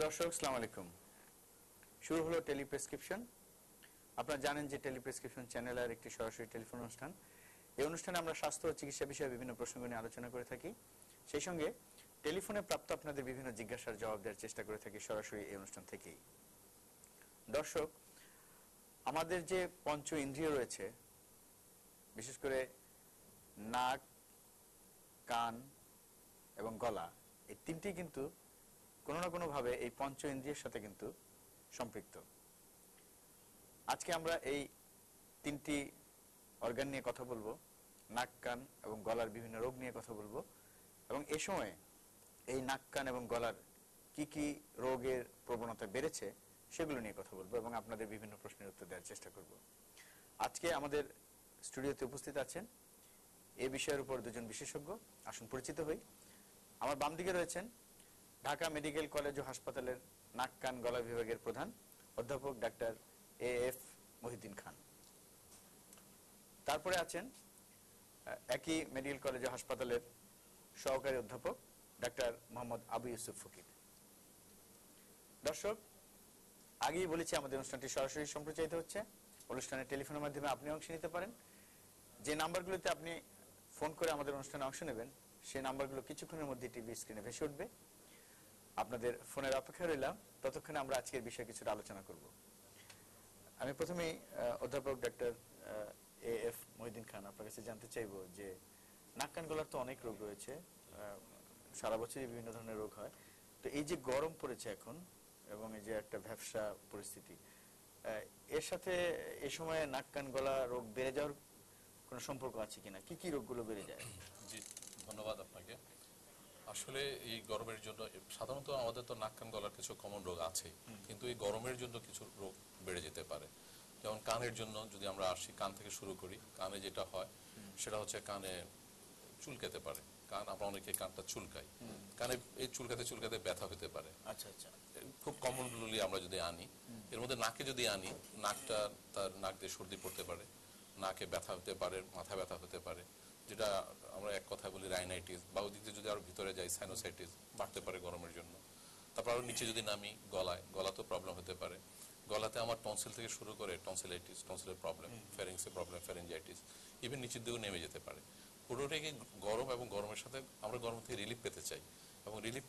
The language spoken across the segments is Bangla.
দর্শক আসসালামু আলাইকুম। শুরু হলো টেলিপ্রেসক্রিপশন। আপনারা জানেন যে টেলিপ্রেসক্রিপশন চ্যানেলের একটি সরাসরি টেলিফোন অনুষ্ঠান। এই অনুষ্ঠানে আমরা স্বাস্থ্য ও চিকিৎসা বিষয়ে বিভিন্ন প্রসঙ্গ নিয়ে আলোচনা করে থাকি। সেই সঙ্গে টেলিফোনে প্রাপ্ত আপনাদের বিভিন্ন জিজ্ঞাসার জবাব দেওয়ার চেষ্টা করে থাকি সরাসরি এই অনুষ্ঠান থেকেই। দর্শক, আমাদের যে পঞ্চ ইন্দ্রিয় রয়েছে, বিশেষ করে নাক, কান এবং গলা, এই তিনটি কিন্তু কোনো না কোনো ভাবে এই পঞ্চ ইন্দ্রিয়ের সাথে কিন্তু সম্পৃক্ত। আজকে আমরা এই তিনটি অর্গান নিয়ে কথা বলবো, নাক, কান এবং গলার বিভিন্ন রোগ নিয়ে কথা বলবো, এবং এই সময়ে এই নাক, কান এবং গলার কি কি রোগের প্রবণতা বেড়েছে সেগুলো নিয়ে কথা বলবো এবং আপনাদের বিভিন্ন প্রশ্নের উত্তর দেওয়ার চেষ্টা করব। আজকে আমাদের স্টুডিওতে উপস্থিত আছেন এই বিষয়ের উপর দুজন বিশেষজ্ঞ। আসুন পরিচিত হই। আমার বাম দিকে রয়েছেন ঢাকা মেডিকেল কলেজ ও হাসপাতালের নাক, কান, গলা বিভাগের প্রধান অধ্যাপক ডাক্তার এএফ মহিউদ্দিন খান। তারপরে আছেন একই মেডিকেল কলেজ ও হাসপাতালের সহকারী অধ্যাপক ডাক্তার মোহাম্মদ আবু ইউসুফ ফকির। দর্শক, আগেই বলেছি আমাদের অনুষ্ঠানটি সরাসরি সম্প্রচারিত হচ্ছে। অনুষ্ঠানের টেলিফোনের মাধ্যমে আপনি অংশ নিতে পারেন। যে নাম্বারগুলোতে আপনি ফোন করে আমাদের অনুষ্ঠানে অংশ নেবেন সেই নাম্বারগুলো কিছুক্ষণের মধ্যে টিভি স্ক্রিনে ভেসে উঠবে। আপনাদের ফোনের অপেক্ষা রইলাম। ততক্ষণে আমরা আজকের বিষয়ে কিছুটা আলোচনা করব। আমি প্রথমেই অধ্যাপক ডাক্তার এএফ মহিউদ্দিন খান, আপনার কাছে জানতে চাইবো যে নাক, কান, গলার তো অনেক রোগ রয়েছে, সারা বছরই বিভিন্ন ধরনের রোগ হয়। তো এই যে গরম পড়েছে এখন এবং এই যে একটা ভ্যাপসা পরিস্থিতি, এর সাথে এই সময়ে নাক, কান, গলা রোগ বেড়ে যাওয়ার কোনো সম্পর্ক আছে কিনা? কি কি রোগগুলো বেড়ে যায়? জি, ধন্যবাদ আপনাকে। আসলে এই গরমের জন্য সাধারণত আমাদের তো নাক, কান, গলার কিছু কমন রোগ আছে, কিন্তু এই গরমের জন্য কিছু রোগ বেড়ে যেতে পারে। যেমন কানের জন্য যদি আমরা আসি, কান থেকে শুরু করি। কানে যেটা হয় সেটা হচ্ছে কানে চুলকাতে পারে। কান, আমরা অনেকে কানটা চুলকাই, কানে এই চুলকাতে চুলকাতে ব্যথা হতে পারে। আচ্ছা আচ্ছা, খুব কমনলি আমরা যদি আনি, এর মধ্যে নাকে যদি আনি, নাকটা তার নাক দিয়ে সর্দি পড়তে পারে, নাকে ব্যথা হতে পারে, মাথা ব্যথা হতে পারে, যেটা আমরা এক কথায় বলি রাইনাইটিস, বা ওদিক দিয়ে যদি আরো ভিতরে যাই সাইনোসাইটিস বাড়তে পারে গরমের জন্য। তারপর আরো নিচে যদি নামি, গলাতেও প্রবলেম হতে পারে। গলাতে আমার টনসিল থেকে শুরু করে টনসিলাইটিস, টনসিলের প্রবলেম, ফ্যারিংসের প্রবলেম, ফ্যারিঞ্জাইটিস, ইভেন নিচের দিকেও নেমে যেতে পারে। পুরোটাকে গরম এবং গরমের সাথে আমরা গরম থেকে রিলিফ পেতে চাই, এবং রিলিফ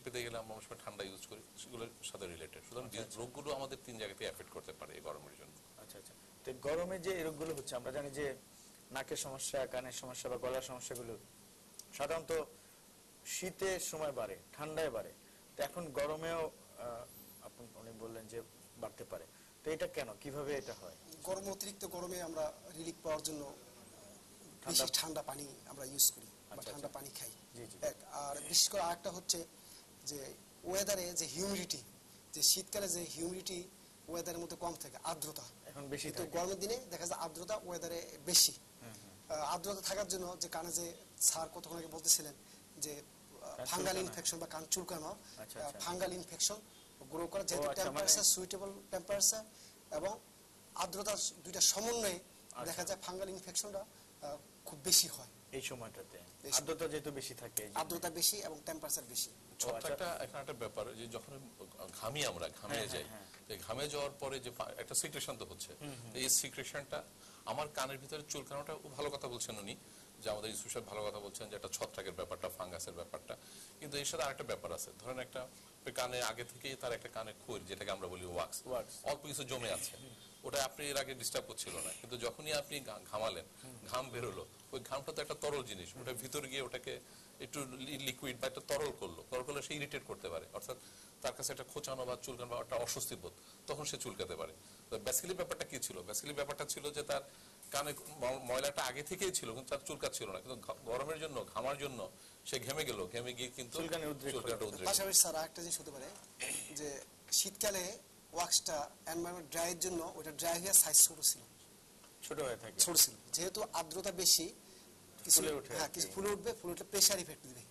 পেতে গেলে আমরা অনেক সময় ঠান্ডা ইউজ করি, সেগুলোর সাথে রিলেটেড। সুতরাং রোগগুলো আমাদের তিন জায়গাতে এফেক্ট করতে পারে এই গরমের জন্য। আচ্ছা আচ্ছা। তো গরমে যে এই রোগগুলো হচ্ছে, আমরা জানি যে নাকের সমস্যা, কানের সমস্যা বা গলার সমস্যাগুলো সাধারণত শীতের সময় বাড়ে, ঠান্ডায় বাড়ে। তো এখন গরমেও আপনি বললেন যে বাড়তে পারে। তো এটা কেন, কিভাবে এটা হয়? অতিরিক্ত গরমে আমরা রিলিফ পাওয়ার জন্য বেশি ঠান্ডা পানি আমরা ইউজ করি বা ঠান্ডা পানি খাই। আর বিশেষ করে আরেকটা হচ্ছে যে ওয়েদারে যে হিউমিডিটি, যে শীতকালে যে হিউমিডিটি ওয়েদারের মধ্যে কম থাকে, আর্দ্রতা এখন বেশি, তো গরমের দিনে দেখা যায় আর্দ্রতা ওয়েদারে বেশি। আর্দ্রতা থাকার জন্য যে কানে যে স্যার কতক্ষণ আগে বলতেছিলেন যে ফাঙ্গাল ইনফেকশন বা কান চুলকানো, ফাঙ্গাল ইনফেকশন গ্রো করে, যেহেতু টেম্পারেচার, সুইটেবল টেম্পারেচার এবং আর্দ্রতার দুইটা সমন্বয়ে দেখা যায় ফাঙ্গাল ইনফেকশনটা খুব বেশি হয় এই সময়টাতে। আর্দ্রতা যেহেতু বেশি থাকে, আর্দ্রতা বেশি এবং টেম্পারেচার বেশি। একটা ব্যাপার যে যখন আমরা ঘামিয়ে যাই, ঘামে যাওয়ার পরে যে একটা সিক্রেশন তো হচ্ছে, এই সিক্রেশনটা আমার কানের ভিতরে চুলকানোটা ভালো কথা বলছেন উনি, যে আমাদের ইসুসার ভালো কথা বলছেন যে একটা ছত্রাকের ব্যাপারটা, ফাঙ্গাসের ব্যাপারটা। কিন্তু এর সাথে আরেকটা ব্যাপার আছে। ধরেন একটা কানে আগে থেকেই তার একটা কানে খোর, যেটাকে আমরা বলি ওয়াক্স, অল্প কিছু জমে আছে, ওটা আপনি এর আগে ডিস্টার্ব করছিল না, কিন্তু যখনই আপনি ঘামালেন, ঘাম বেরোলো, ওই ঘামটা তো একটা তরল জিনিস, ওটা ভিতর গিয়ে ওটাকে একটু লিকুইড বা একটা তরল করলে সে ইরিটেট করতে পারে, অর্থাৎ তার কাছে একটা খোঁচানো বা চুলকানো বা একটা অস্বস্তি বোধ, তখন সে চুলকাতে পারে। তো বেসিক্যালি ব্যাপারটা কি ছিল? বেসিক্যালি ব্যাপারটা ছিল যে তার কানে ময়লাটা আগে থেকেই ছিল, কিন্তু তার চুলকাচ্ছিল না, কিন্তু গরমের জন্য, ঘামার জন্য সে ঘেমে গিয়ে কিন্তু চুলকানোটা উদ্রেক। পাশাপাশি স্যার আরেকটা জিনিস হতে পারে যে শীতকালে ওয়াক্সটা এনভায়রনমেন্ট ড্রাইয়ের জন্য ওটা ড্রাই হয়ে সাইজ ছোট ছিল, যেহেতু আর্দ্রতা বেশি, কিছু ফুলে উঠবে, ফুলে উঠলে প্রেসার ইফেক্ট দিবে,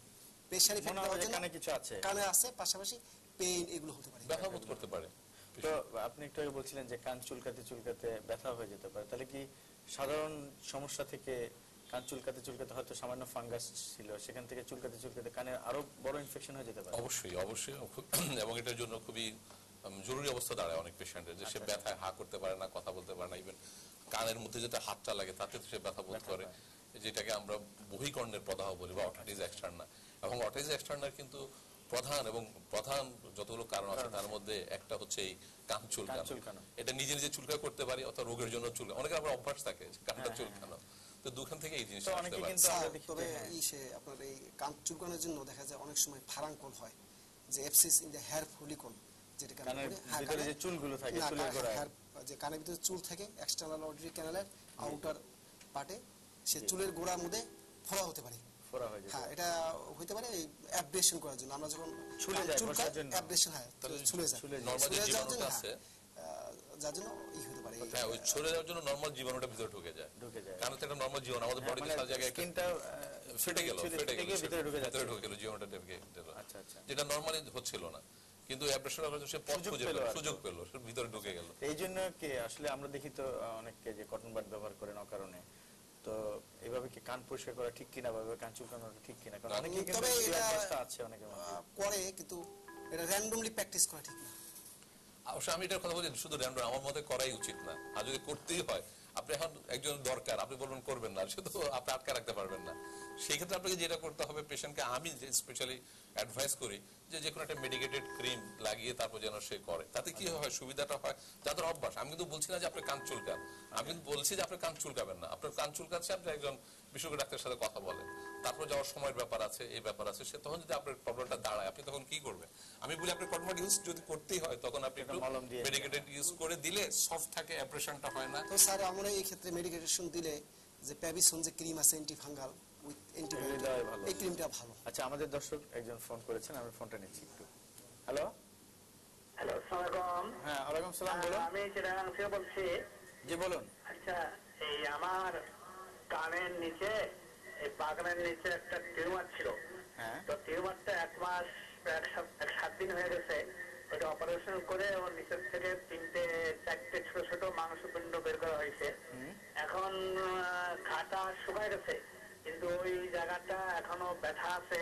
প্রেসার ইফেক্ট দেওয়ার জন্য কানে কিছু আছে, কানে আছে, পাশাপাশি পেইন এগুলো হতে পারে, ব্যথা বোধ করতে পারে। তো আপনি একটু আগে বলছিলেন যে কান চুলকাতে চুলকাতে ব্যথা হয়ে যেতে পারে, তাহলে কি সাধারণ সমস্যা থেকে কান চুলকাতে চুলকাতে হয়তো সামান্য ফাঙ্গাস ছিল, সেখান থেকে চুলকাতে চুলকাতে কানে আরো বড় ইনফেকশন হয়ে যেতে পারে। অবশ্যই অবশ্যই এবং এটার জন্য খুবই জরুরি অবস্থা দাঁড়ায় অনেক পেশেন্টের, যে সে ব্যথায় হা করতে পারে না, কথা বলতে পারে না, ইভেন কানের মধ্যে যেটা হাতটা লাগে তাতে সে ব্যথা বোধ করে, যেটাকে আমরা বহিকর্ণের প্রদাহ বলি বা অটিটিস এক্সটার্না। এবং অটিটিস এক্সটার্নার কিন্তু প্রধান যতগুলো কারণ আছে তার মধ্যে একটা হচ্ছে এই কান চুলকানো। এটা নিজে নিজে চুলকা করতে পারি অথবা রোগের জন্য চুলকা, অনেকের আবার অভ্যাস থাকে কানটা চুলকানো, তো দুখান থেকে এই জিনিসটা আসতে পারে। তবে আপনার এই কান চুলকানোর জন্য দেখা যায় অনেক সময় ফারাঙ্কল হয়, যে এপসিস ইন দ্য হেয়ার ফলিকল, যেটা কানের ভিতরে যে চুলগুলো থাকে, চুলের গোড়ায় যে কানের ভিতরে চুল থাকে, এক্সটার্নাল অডিটরি ক্যানালের আউটার পার্টে, সে চুলের গোড়ার মধ্যে ফোড়া হতে পারে। হ্যাঁ, এটা হতে পারে অ্যাব্রেশন করার জন্য। আমরা যখন ছুলে যায় বসার জন্য অ্যাব্রেশন হয়, ছুলে যায়, নরমাল যে জীবাণুটা আছে যার জন্য হতে পারে। হ্যাঁ, ওই ছড়ে যাওয়ার জন্য নরমাল জীবাণুটা ভিতরে ঢুকে যায়। কারণ এটা একটা নরমাল জীবাণু, আমাদের বডিতে সব জায়গায় স্কিনটা ফেটে গেল ভিতরে ঢুকে গেল, জীবাণুটা ঢুকে গেল, যেটা নরমালি হচ্ছিল না, কিন্তু অ্যাব্রেশন হলো সে পথ খুঁজে পেল, সুযোগ পেল, সে ভিতরে ঢুকে গেল। এই জন্য কি আসলে আমরা দেখি তো অনেককে যে কটন বাড ব্যবহার করেন অকারণে, তো এইভাবে কি কান পরিষ্কার করা ঠিক কিনা, বা কান চুলকানোটা ঠিক কিনা? কারণ অনেকে কিন্তু এটা আছে, অনেকে করে, কিন্তু এটা র‍্যান্ডমলি প্র্যাকটিস করা ঠিক না। অবশ্য আমি এটার কথা বলছি, শুধু র্যান্ডম আমার মতে করাই উচিত না। আর যদি করতেই হয়, আপনি এখন একজন দরকার, আপনি বলবেন করবেন না, শুধু আপনি আটকে রাখতে পারবেন না। সেই ক্ষেত্রে আপনাকে যেটা করতে হবে, পেশেন্টকে আমি স্পেশালি অ্যাডভাইস করি যে কোনো একটা মেডিকেটেড ক্রিম লাগিয়ে তারপর যেন সে করে। তাতে কি হয়, সুবিধাটা হয় যাদের অভ্যাস। আমি কিন্তু বলছি না যে আপনি কান চুলকান, আমি কিন্তু বলছি যে আপনি কান চুলকাবেন না। আপনার কান চুলকাচ্ছে, আপনি একজন বিশেষজ্ঞ ডাক্তারের সাথে কথা বলেন, তারপর যাওয়ার সময়ের ব্যাপার আছে, এই ব্যাপার আছে, সে তখন যদি আপনার প্রবলেমটা দাঁড়ায়, আপনি তখন কি করবেন? আমি বলি আপনি কটন বাড ইউজ যদি করতেই হয়, তখন আপনি একটু মেডিকেটেড ইউজ করে দিলে সফট থাকে, অপারেশনটা হয় না। তো স্যার, আমরা এই ক্ষেত্রে মেডিকেটেশন দিলে যে প্যাভিসন যে ক্রিম আছে অ্যান্টিফাঙ্গাল উইথ অ্যান্টিবায়োটিক, এই ক্রিমটা ভালো। আচ্ছা, আমাদের দর্শক একজন ফোন করেছেন, আমি ফোনটা নিচ্ছি একটু। হ্যালো হ্যালো, আসসালামু আলাইকুম। হ্যাঁ, ওয়ালাইকুম সালাম, বলুন। আমি চিটাগাং থেকে বলছি। জি বলুন। আচ্ছা, এই আমার কানের নিচে, এই বাগানের নিচে একটা টিউমার ছিল। হ্যাঁ, তো টিউমারটা 1 মাস 7 দিন হয়ে গেছে। ওটা অপারেশন করে ওর নিচের থেকে 3-4টে ছোট ছোট মাংসপিণ্ড বের করা হয়েছে। এখন ঘাটা শুকায় গেছে, কিন্তু ওই জায়গাটা এখনো ব্যথা আছে,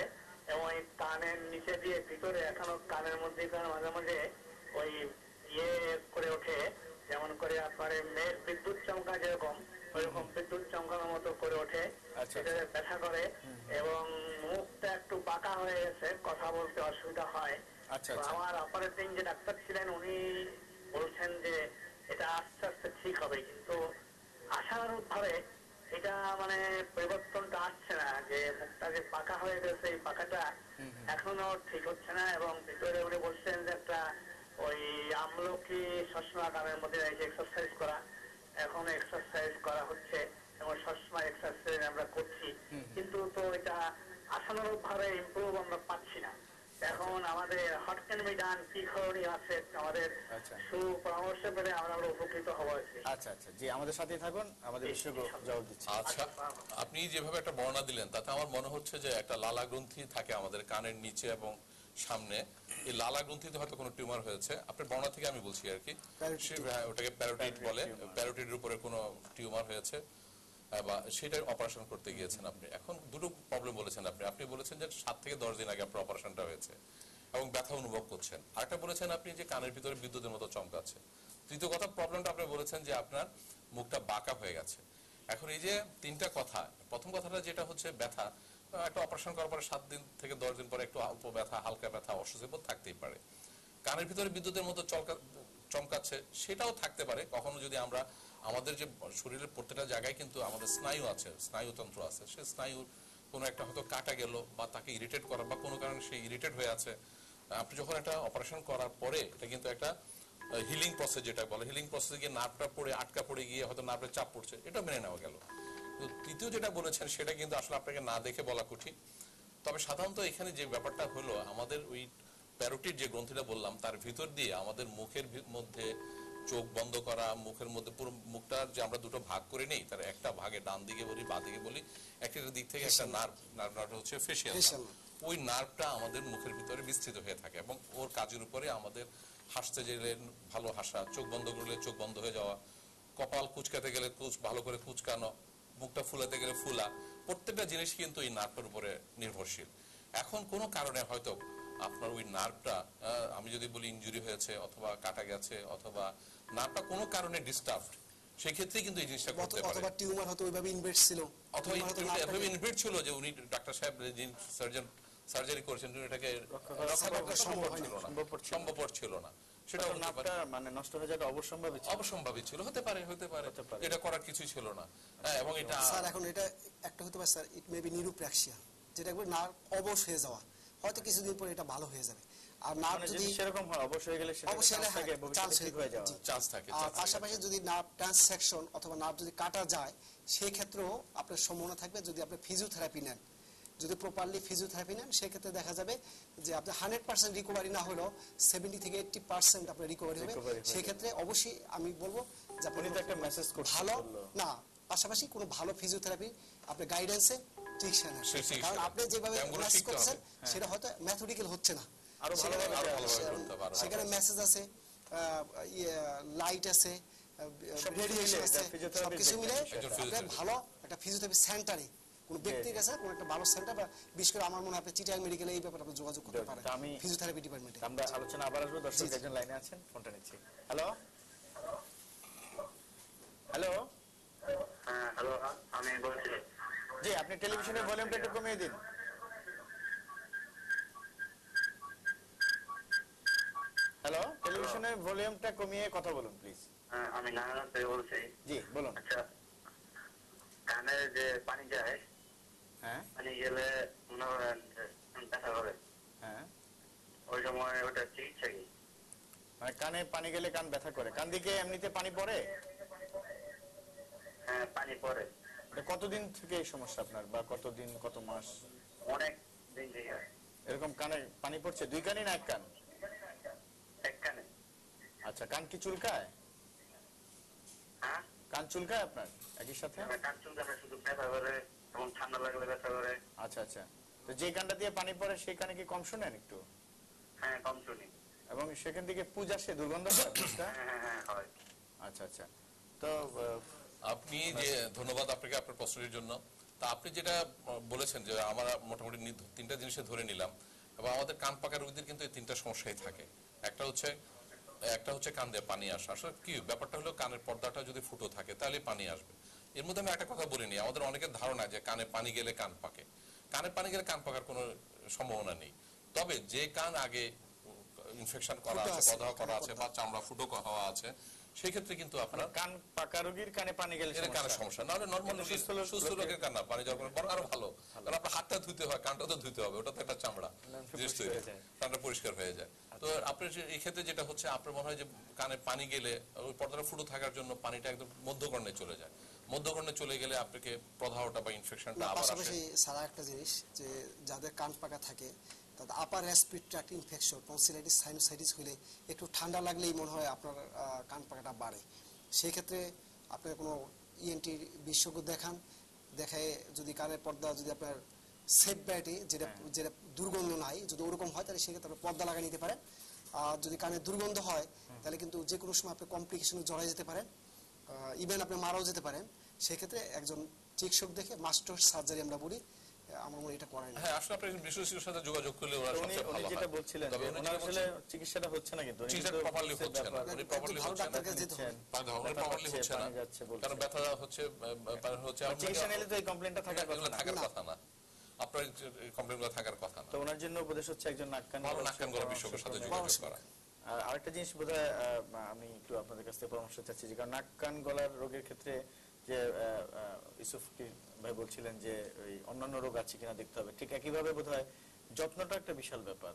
এবং ওই কানের নিচে দিয়ে ভিতরে এখনো কানের মধ্যে মাঝে মাঝে ওই ইয়ে করে ওঠে, যেমন করে আপনার বিদ্যুৎ চমকা, যেরকম ওইরকম বিদ্যুৎ চমকানোর মতো করে ওঠে, সেটা ব্যথা করে, এবং মুখটা একটু বাঁকা হয়ে গেছে, কথা বলতে অসুবিধা হয়। আমার অপারেটিং যে ডাক্তার ছিলেন উনি বলছেন যে এটা আস্তে আস্তে ঠিক হবে, কিন্তু আশানুরূপ ভাবে এটা মানে পরিবর্তনটা আসছে না, যে মুখটা যে পাকা হয়ে গেছে, এই পাকাটা এখনো ঠিক হচ্ছে না। এবং ভিতরে উনি বলছেন যে একটা ওই আমলকি সবসময় কানের মধ্যে রেখে এক্সারসাইজ করা, এখন এক্সারসাইজ করা হচ্ছে এবং সবসময় এক্সারসাইজ আমরা করছি, কিন্তু তো এটা আশানুরূপ ভাবে ইমপ্রুভ আমরা পাচ্ছি না। এখন আমাদের হট ক্যান বি ডান, কি করণীয় আছে, আমাদের সুপরামর্শ পেলে আমরা উপকৃত হব। আচ্ছা আচ্ছা, জি, আমাদের সাথেই থাকুন, আমাদের বিশেষজ্ঞ জবাব দিচ্ছি। আচ্ছা, আপনি যেভাবে একটা বর্ণনা দিলেন তাতে আমার মনে হচ্ছে যে একটা লালা গ্রন্থি থাকে আমাদের কানের নিচে এবং সামনে, এই লালা গ্রন্থিতে হয়তো কোনো টিউমার হয়েছে। আপনার বর্ণনা থেকে আমি বলছি আর কি, ওটাকে প্যারোটিড বলে, প্যারোটিডের উপরে কোনো টিউমার হয়েছে বা সেটা অপারেশন করতে গিয়েছেন আপনি। এখন দুটো প্রবলেম বলেছেন আপনি বলেছেন যে 7 থেকে 10 দিন আগে আপনার অপারেশনটা হয়েছে এবং ব্যথা অনুভব করছেন। আরেকটা বলেছেন আপনি যে কানের ভিতরে বিদ্যুতের মতো চমকাচ্ছে। তৃতীয় কথা, প্রবলেমটা আপনি বলেছেন যে আপনার মুখটা বাঁকা হয়ে গেছে। এখন এই যে 3টা কথা, প্রথম কথাটা যেটা হচ্ছে ব্যথা, একটা অপারেশন করার পরে 7 দিন থেকে 10 দিন পরে একটু অল্প ব্যথা, হালকা ব্যথা, অস্বস্তি বোধ থাকতেই পারে। কানের ভিতরে বিদ্যুতের মতো চমকাচ্ছে, সেটাও থাকতে পারে কখনো, যদি আমরা আমাদের যে শরীরের প্রত্যেকটা জায়গায় কিন্তু আমাদের স্নায়ু আছে, স্নায়ুতন্ত্র আছে, সে স্নায়ুর কোনো একটা হয়তো কাটা গেল বা তাকে ইরিটেট করা বা কোনো কারণে সে ইরিটেট হয়ে আছে। আপনি যখন একটা অপারেশন করার পরে এটা কিন্তু একটা হিলিং প্রসেস, যেটা বলে হিলিং প্রসেসে গিয়ে নার্ভটা পড়ে আটকা পড়ে গিয়ে হয়তো নার্ভের চাপ পড়ছে, এটা মেনে নেওয়া গেল। তো তৃতীয় যেটা বলেছেন সেটা কিন্তু আসলে আপনাকে না দেখে বলা কঠিন। তবে সাধারণত এখানে যে ব্যাপারটা হলো, আমাদের ওই প্যারোটিড যে গ্রন্থিটা বললাম তার ভিতর দিয়ে আমাদের মুখের মধ্যে চোখ বন্ধ করা, মুখের মধ্যে পুরো মুখটার যে আমরা দুটো ভাগ করে নেই, তার একটা ভাগে ডান দিকে বলি, বাঁ দিকে বলি, একটা দিক থেকে একটা নার্ভ হচ্ছে ফেসিয়াল, ওই নার্ভটা আমাদের মুখের ভিতরে বিস্তৃত হয়ে থাকে এবং ওর কাজের উপরে আমাদের হাসতে গেলে ভালো হাসা, চোখ বন্ধ করলে চোখ বন্ধ হয়ে যাওয়া, কপাল কুচকাতে গেলে ভালো করে কুচকানো, মুখটা ফুলাতে গেলে ফুলা, প্রত্যেকটা জিনিস কিন্তু এই নার্ভের উপরে নির্ভরশীল। এখন কোনো কারণে হয়তো আপনার ওই নার্ভটা, আমি যদি বলি ইনজুরি হয়েছে অথবা কাটা গেছে অথবা নার্ভটা কোনো কারণে ডিস্টার্বড, সেই ক্ষেত্রে কিন্তু এই জিনিসটা করতে পারে। অথবা টিউমার হয়তো ওইভাবে ইনভেট ছিল, অথবা এভাবে ইনভেট ছিল যে উনি ডাক্তার সাহেব যিনি সার্জারি করেছেন এটাকে সম্ভবপর ছিল না, সেটা নার্ভটা মানে নষ্ট হয়ে যাওয়াটা অবশ্যম্ভাবী ছিল, হতে পারে এটা করার কিছুই ছিল না। এবং এটা স্যার এখন এটা একটা হতে পারে স্যার, ইট মে বি নিউরোপ্ল্যাক্সিয়া, যেটা একবার নার্ভ অবশ হয়ে যাওয়া, হয়তো কিছুদিন পরে এটা ভালো হয়ে যাবে। আর নার্ভ যদি সেরকম হয় অবশ হয়ে গেলে সেটা চান্স হয়ে যাওয়ার চান্স থাকে। আর পাশাপাশি যদি নার্ভ ট্রান্সেকশন অথবা নার্ভ যদি কাটা যায়, সেই ক্ষেত্রেও আপনার সম্ভাবনা থাকবে, যদি আপনি ফিজিওথেরাপি নেন, যদি প্রপারলি ফিজিওথেরাপি নেন, সেক্ষেত্রে দেখা যাবে যে আপনি 100% রিকভারি না হলেও 70 থেকে 80% আপনার রিকভারি হবে। সেক্ষেত্রে অবশ্যই আমি বলবো যে আপনি একটা মেসেজ করতে ভালো না, পাশাপাশি কোনো ভালো ফিজিওথেরাপি আপনি গাইডেন্সে চিকিৎসা নেন, কারণ আপনি যেভাবে ক্লাস করছেন সেটা হয়তো ম্যাথমেটিক্যাল হচ্ছে না, সেখানে মেসেজ আছে, লাইট আছে, রেডিয়েশন আছে, সবকিছু মিলে ভালো একটা ফিজিওথেরাপি সেন্টারে কোন ব্যক্তির কাছে কোন একটা ভালো সেন্টার, বা বিশেষ করে আমার মনে হয় আপনি চিটাং মেডিকেলে এই ব্যাপারে আপনি যোগাযোগ করতে পারেন, ফিজিওথেরাপি ডিপার্টমেন্টে। আমরা আলোচনা আবার আসবো, দর্শক একজন লাইনে আছেন, ফোনটা নিচ্ছি। হ্যালো হ্যালো হ্যালো, আমি বলছি। জি, আপনি টেলিভিশনের ভলিউমটা একটু কমিয়ে দিন। হ্যালো, টেলিভিশনের ভলিউমটা কমিয়ে কথা বলুন প্লিজ। আমি নারায়ণ থেকে বলছি। জি বলুন। আচ্ছা, কানে যে পানি যায়, হ্যাঁ পানি গেলে মনে হয় ব্যথা করে, হ্যাঁ, ওই সময় ওটা চিকিৎসা কি? মানে কানে পানি গেলে কান ব্যথা করে, কান দিকে এমনিতে পানি পড়ে? হ্যাঁ, পানি পড়ে। কতদিন থেকে এই সমস্যা আপনার, বা কতদিন, কত মাস? অনেক দিন থেকে এরকম কানে পানি পড়ছে? দুই কানই না এক কান? এক কানে। আচ্ছা, কান কি চুলকায়? হ্যাঁ, কান চুলকায় আপনার একই সাথে? কান চুলকায়, শুধু ব্যথা করে এবং ঠান্ডা লাগলে ব্যথা করে। আচ্ছা আচ্ছা, তো যে কানটা দিয়ে পানি পড়ে সেই কানে কি কম শোনেন একটু? হ্যাঁ, কম শুনি। এবং সেখান থেকে পূজা সে দুর্গন্ধ হয়? হ্যাঁ হয়। আচ্ছা আচ্ছা, তো আপনি যে, ধন্যবাদ আপনাকে আপনার প্রশ্নের জন্য। তা আপনি যেটা বলেছেন যে আমরা মোটামুটি তিনটা জিনিসে ধরে নিলাম, এবং আমাদের কান পাকা রোগীদের কিন্তু এই তিনটা সমস্যাই থাকে। একটা হচ্ছে কান দিয়ে পানি আসা। আসলে কি ব্যাপারটা হলো, কানের পর্দাটা যদি ফুটো থাকে তাহলে পানি আসবে। এর মধ্যে আমি একটা কথা বলিনি, আমাদের অনেকের ধারণা যে কানে পানি গেলে কান পাকে। কানে পানি গেলে কান পাকার কোনো সম্ভাবনা নেই। তবে যে কান আগে ইনফেকশন করা আছে, প্রদাহ করা আছে, বা চামড়া ফুটো হওয়া আছে, সেই ক্ষেত্রে কিন্তু আপনার কান পাকা রোগীর কানে পানি গেলে কানের সমস্যা, নাহলে নরমাল সুস্থ লোকের কান না পানি যাওয়ার পরে বরং আরো ভালো, কারণ আপনার হাতটা ধুতে হয়, কানটা তো ধুতে হবে, ওটা তো একটা চামড়া জিনিস তৈরি, কানটা পরিষ্কার হয়ে যায়। তো আপনার এই ক্ষেত্রে যেটা হচ্ছে, আপনার মনে হয় যে কানে পানি গেলে ওই পর্দাটা ফুটো থাকার জন্য পানিটা একদম মধ্যকর্ণে চলে যায়, মধ্যকর্ণে চলে গেলে আপনাকে প্রদাহটা বা ইনফেকশনটা আবার আসে। পাশাপাশি সারা একটা জিনিস, যে যাদের কান পাকা থাকে তাদের upper respiratory tract infection, tonsillitis, sinusitis হলে একটু ঠান্ডা লাগলেই মনে হয় আপনার কান পাকাটা বাড়ে। সেই ক্ষেত্রে আপনার কোনো ইএনটি বিশেষজ্ঞ দেখান, দেখায় যদি কানের পর্দা যদি আপনার সেফ ব্যাটে যেটা যেটা দুর্গন্ধ নাই, যদি ওরকম হয় তাহলে সেক্ষেত্রে আপনি পর্দা লাগিয়ে নিতে পারেন। আর যদি কানে দুর্গন্ধ হয় তাহলে কিন্তু যে কোনো সময় আপনি কমপ্লিকেশনে জড়াই যেতে পারেন, ইভেন আপনি মারাও যেতে পারেন। সেক্ষেত্রে একজন চিকিৎসক দেখে মাস্টার সার্জারি আমরা বলি, আমার মনে এটা করাই না। হ্যাঁ, আসলে আপনি বিশেষজ্ঞের সাথে যোগাযোগ করলে ওরা সবচেয়ে ভালো হয়। যেটা বলছিলেন যে ওনার আসলে চিকিৎসাটা হচ্ছে না, কিন্তু চিকিৎসা প্রপারলি হচ্ছে না, উনি প্রপারলি হচ্ছে না, প্রপারলি হচ্ছে না, কারণ ব্যথা হচ্ছে চিকিৎসা নিলে তো এই কমপ্লেইনটা থাকার কথা না, আপনার কমপ্লেইনগুলো থাকার কথা না। তো ওনার জন্য উপদেশ হচ্ছে একজন নাক কান গলা বিশেষজ্ঞের সাথে যোগাযোগ করা। আর আরেকটা জিনিস বোধহয় আমি একটু আপনাদের কাছ থেকে পরামর্শ চাচ্ছি, যে কারণ নাক কান গলার রোগের ক্ষেত্রে যে ইউসুফ ভাই বলছিলেন যে ওই অন্যান্য রোগ আছে কিনা দেখতে হবে, ঠিক একইভাবে বোধহয় যত্নটা একটা বিশাল ব্যাপার,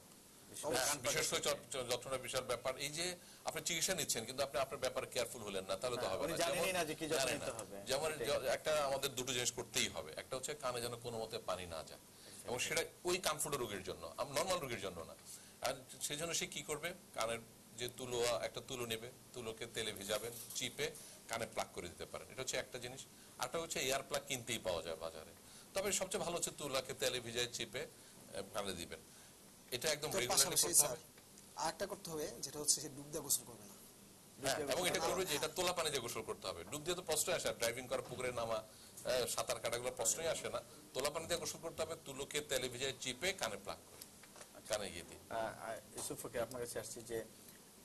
বিশেষ করে যত্নটা বিশাল ব্যাপার। এই যে আপনি চিকিৎসা নিচ্ছেন কিন্তু আপনি আপনার ব্যাপারে কেয়ারফুল হলেন না, তাহলে তো হবে না। যেমন একটা আমাদের দুটো জিনিস করতেই হবে, একটা হচ্ছে কানে যেন কোনো মতে পানি না যায়, এবং সেটা ওই কান ফুটো রোগীর জন্য, নর্মাল রোগীর জন্য না। আর সেই জন্য সে কি করবে, কানের যে একটা তুলো নেবে, তুলোকে তেলে ভিজাবেন, চিপে কানে প্লাগ করে দিতে পারেন, এটা হচ্ছে একটা জিনিস। আরটা হচ্ছে এয়ার প্লাগ কিনতেই পাওয়া যায় বাজারে, তবে সবচেয়ে ভালো হচ্ছে তুলাকে তেলে ভিজায় চিপে কানে দিবেন। এটা একদম রেগুলারলি করতে হবে। আরেকটা করতে হবে, যেটা হচ্ছে সে ডুব দিয়ে গোসল করবে না, এবং এটা করবে যে এটা তোলা পানি দিয়ে গোসল করতে হবে। ডুব দিয়ে তো কষ্ট আসে, ড্রাইভিং করা, পুকুরে নামা, সাঁতার কাটাগুলো প্রশ্নই আসে না। তোলা পানি দিয়ে গোসল করতে হবে, তুলোকে তেলে ভিজায় চিপে কানে প্লাগ করে কানে গিয়ে দিই। ইউসুফ ফকির, আপনার কাছে আসছি যে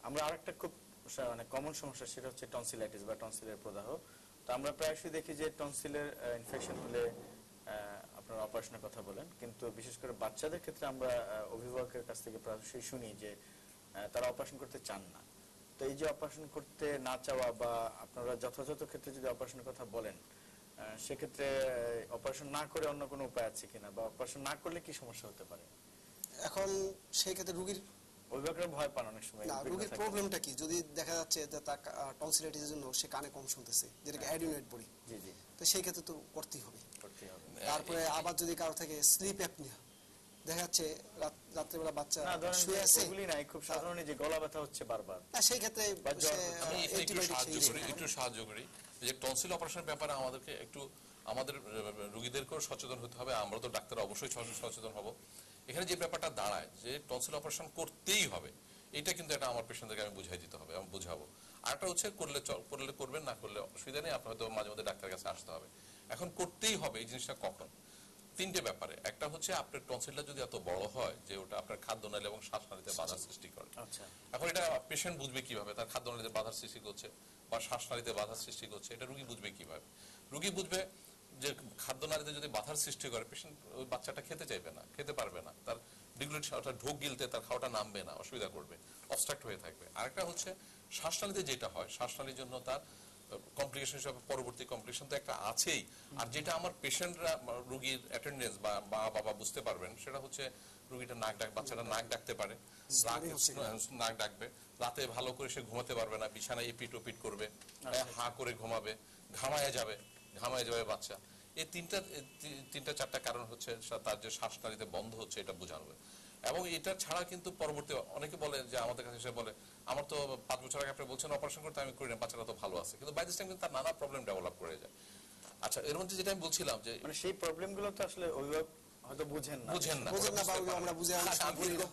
আমরা আরেকটা খুব মানে কমন সমস্যা, সেটা হচ্ছে টনসিলাইটিস বা টনসিলের প্রদাহ। তো আমরা প্রায়শই দেখি যে টনসিলের ইনফেকশন হলে আপনারা অপারেশনের কথা বলেন, কিন্তু বিশেষ করে বাচ্চাদের ক্ষেত্রে আমরা অভিভাবকের কাছ থেকে প্রায়শই শুনি যে তারা অপারেশন করতে চান না। তো এই যে অপারেশন করতে না চাওয়া বা আপনারা যথাযথ ক্ষেত্রে যদি অপারেশনের কথা বলেন, সেক্ষেত্রে অপারেশন না করে অন্য কোনো উপায় আছে কিনা, বা অপারেশন না করলে কি সমস্যা হতে পারে? এখন সেই ক্ষেত্রে রোগীর অভিভাবকরা ভয় পান অনেক সময়। না, রোগীর প্রবলেমটা কি? যদি দেখা যাচ্ছে যে তার টনসিলাইটিসের জন্য সে কানে কম শুনতেছে, যেটাকে অ্যাডিনোয়েড বলি, জি জি, তো সেই ক্ষেত্রে তো করতেই হবে। করতেই হবে। তারপরে আবার যদি কারো থেকে স্লিপ অ্যাপনিয়া, দেখা যাচ্ছে রাত্রেবেলা বাচ্চা না, ধরেন শুয়ে আছে, ওগুলি নাই, খুব সাধারণ যে গলা ব্যথা হচ্ছে বারবার, না সেই ক্ষেত্রে বা জ্বর। আমি একটু সাহায্য করি যে টনসিল অপারেশনের ব্যাপারে আমাদেরকে একটু আমাদের রোগীদেরকেও সচেতন হতে হবে। আমরা তো ডাক্তার অবশ্যই সচেতন হব। এখানে যে ব্যাপারটা দাঁড়ায় যে টনসিল অপারেশন করতেই হবে, এটা কিন্তু এটা আমার পেশেন্টদেরকে আমি বুঝাই দিতে হবে, আমি বুঝাবো। আরেকটা হচ্ছে করলে করবেন, না করলে অসুবিধা নেই, আপনার হয়তো মাঝে মধ্যে ডাক্তারের কাছে আসতে হবে। এখন করতেই হবে এই জিনিসটা কখন? তিনটে ব্যাপারে। একটা হচ্ছে আপনার টনসিলটা যদি এত বড় হয় যে ওটা আপনার খাদ্যনালী এবং শ্বাসনালীতে বাধা সৃষ্টি করে। আচ্ছা, এখন এটা পেশেন্ট বুঝবে কিভাবে তার খাদ্যনালীতে বাধা সৃষ্টি করছে বা শ্বাসনালীতে বাধা সৃষ্টি করছে? এটা রোগী বুঝবে কিভাবে? রোগী বুঝবে যে খাদ্যনালীতে যদি বাধার সৃষ্টি করে, পেশেন্ট ওই বাচ্চাটা খেতে চাইবে না, খেতে পারবে না, তার ডিগ্লুটিসটা ঢোক গিলতে তার খাওয়াটা নামবে না, অসুবিধা করবে, অবস্ট্রাক্ট হয়ে থাকবে। আরেকটা হচ্ছে শ্বাসনালীতে যেটা হয়, শ্বাসনালীর জন্য তার কমপ্লিকেশন হিসেবে পরবর্তী কমপ্লিকেশন তো একটা আছেই। আর যেটা আমার পেশেন্টরা রোগীর অ্যাটেন্ডেন্স বা বাবা বুঝতে পারবেন, সেটা হচ্ছে রোগীটা বাচ্চাটা নাক ডাকতে পারে, নাক ডাকবে, রাতে ভালো করে সে ঘুমাতে পারবে না, বিছানায় এপিট ওপিট করবে, হা করে ঘুমাবে, ঘামায় যাবে বাচ্চা। এই তিনটা চারটা কারণ হচ্ছে তার যে শ্বাসনালীতে বন্ধ হচ্ছে, এটা বোঝানো। এবং এটা ছাড়া কিন্তু পরবর্তী অনেকে বলে যে আমাদের কাছে এসে বলে, আমার তো 5 বছর আগে আপনি বলছেন অপারেশন করতে, আমি করি না, বাচ্চাটা তো ভালো আছে, কিন্তু বাই দিস টাইম কিন্তু তার নানা প্রবলেম ডেভেলপ করে যায়। আচ্ছা, এর মধ্যে যেটা আমি বলছিলাম যে মানে সেই প্রবলেম গুলো তো আসলে অভিভাবক হয়তো বুঝেন না। আমরা বুঝে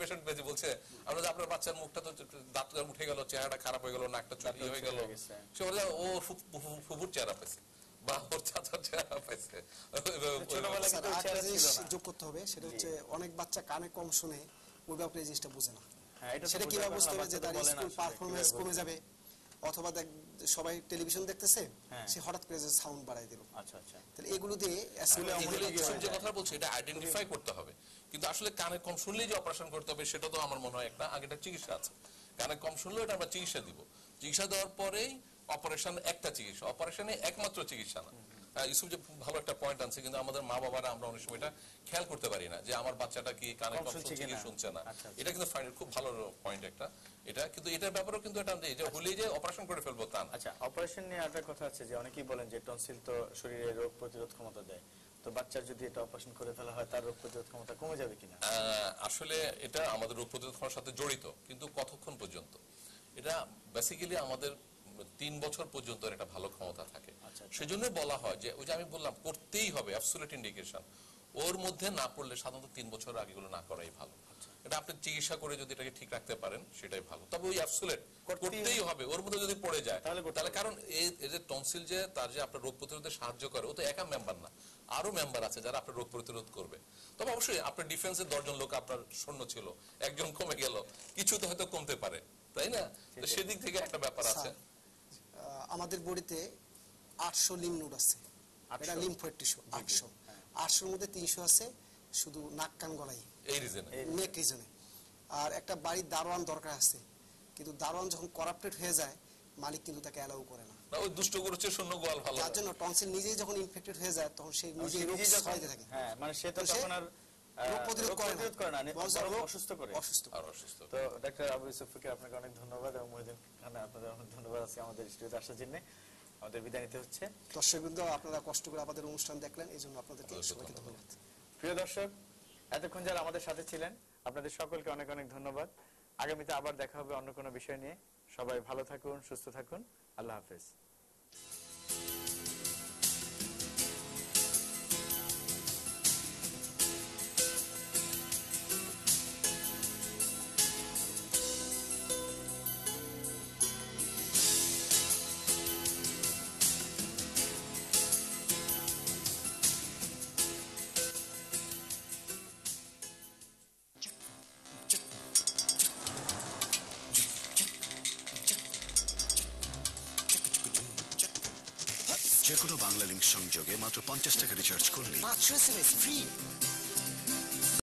পেশেন্ট পেয়েছি বলছে, আমরা যে আপনার বাচ্চার মুখটা তো দাঁত উঠে গেল, চেহারাটা খারাপ হয়ে গেল, নাকটা চুরি হয়ে গেল, সে বলে ও ফুফুর চেহারা পেয়েছে বা ওর চাচার চেহারা পেয়েছে। যোগ করতে হবে, সেটা হচ্ছে অনেক বাচ্চা কানে কম শুনে অভিভাবক এই জিনিসটা বুঝে না। এটা সেটা কিভাবে বুঝতে হবে? যে তার স্কুল পারফরমেন্স কমে যাবে, অথবা সবাই টেলিভিশন দেখতেছে, সে হঠাৎ করে যে সাউন্ড বাড়াই দিল। আচ্ছা আচ্ছা, তাহলে এগুলো দিয়ে যে কথা বলছি এটা আইডেন্টিফাই করতে হবে। কিন্তু আসলে কানে কম শুনলেই যে অপারেশন করতে হবে সেটা তো আমার মনে হয় একটা আগেটা চিকিৎসা আছে। কানে কম শুনলেও এটা আমরা চিকিৎসা দিব, চিকিৎসা দেওয়ার পরেই অপারেশন একটা চিকিৎসা, অপারেশনে একমাত্র চিকিৎসা না। ইউসুফ যে ভালো একটা পয়েন্ট আনছে, কিন্তু আমাদের মা বাবারা আমরা অনেক সময় এটা খেয়াল করতে পারি না যে আমার বাচ্চাটা কি কানে কম শুনছে কি শুনছে না। এটা কিন্তু খুব ভালো পয়েন্ট একটা এটা, কিন্তু এটার ব্যাপারেও কিন্তু এটা যে হলেই যে অপারেশন করে ফেলবো তা না। আচ্ছা, অপারেশন নিয়ে একটা কথা আছে যে অনেকেই বলেন যে টনসিল তো শরীরে রোগ প্রতিরোধ ক্ষমতা দেয়, তো বাচ্চার যদি এটা অপারেশন করে ফেলা হয় তার রোগ প্রতিরোধ ক্ষমতা কমে যাবে কিনা? আসলে এটা আমাদের রোগ প্রতিরোধ ক্ষমতার সাথে জড়িত, কিন্তু কতক্ষণ পর্যন্ত? এটা বেসিক্যালি আমাদের 3 বছর পর্যন্ত এটা ভালো ক্ষমতা থাকে। সেজন্য বলা হয় যে ওই যে আমি বললাম করতেই হবে, অ্যাবসলিউট ইন্ডিকেশন। ওর মধ্যে না পড়লে সাধারণত 3 বছর আগে গুলো না করাই ভালো। এটা আপনি চিকিৎসা করে যদি এটাকে ঠিক রাখতে পারেন সেটাই ভালো। তবে ওই অ্যাবসলিউট করতেই হবে, ওর মধ্যে যদি পড়ে যায় তাহলে, কারণ এই যে টনসিল যে তার যে আপনার রোগ প্রতিরোধে সাহায্য করে, ও তো একা মেম্বার না, আরো মেম্বার আছে যারা আপনার রোগ প্রতিরোধ করবে। তবে অবশ্যই আপনার ডিফেন্সের 10 জন লোক আপনার সৈন্য ছিল, একজন কমে গেল, কিছু তো হয়তো কমতে পারে, তাই না? তো সেদিক থেকে একটা ব্যাপার আছে। আমাদের বডিতে 800 লিম্ফ নোড আছে, এটা লিম্ফোয়েড টিস্যু 800, 800 মধ্যে 300 আছে শুধু নাক কান গলায়, এই রিজনে, নেক রিজনে। আর একটা বাড়ির দারোয়ান দরকার আছে, কিন্তু দারোয়ান যখন করাপ্টেড হয়ে যায় মালিক কিন্তু তাকে অ্যালাউ করে না। ওই দুষ্ট করেছে শূন্য গোয়াল ভালো। তার জন্য টনসিল নিজেই যখন ইনফেক্টেড হয়ে যায় তখন সে নিজেই রোগ ছড়াইতে থাকে। হ্যাঁ, মানে সে তো তখন আর রোগ প্রতিরোধ করে না, অসুস্থ করে। তো ডাক্তার আবু ইউসুফ ফকির, আপনাকে অনেক ধন্যবাদ, এবং মহিউদ্দিন খান আপনাদের অনেক ধন্যবাদ আছে আমাদের স্টুডিওতে আসার জন্য। আমাদের বিদায় নিতে হচ্ছে। দর্শকবৃন্দ, আপনারা কষ্ট করে আমাদের অনুষ্ঠান দেখলেন, এই জন্য আপনাদেরকে সবাইকে ধন্যবাদ। প্রিয় দর্শক, এতক্ষণ যারা আমাদের সাথে ছিলেন আপনাদের সকলকে অনেক অনেক ধন্যবাদ। আগামীতে আবার দেখা হবে অন্য কোনো বিষয় নিয়ে। সবাই ভালো থাকুন, সুস্থ থাকুন। আল্লাহ হাফেজ। যে কোনো বাংলা লিংক সংযোগে মাত্র 50 টাকা রিচার্জ করলে 500 SMS ফ্রি।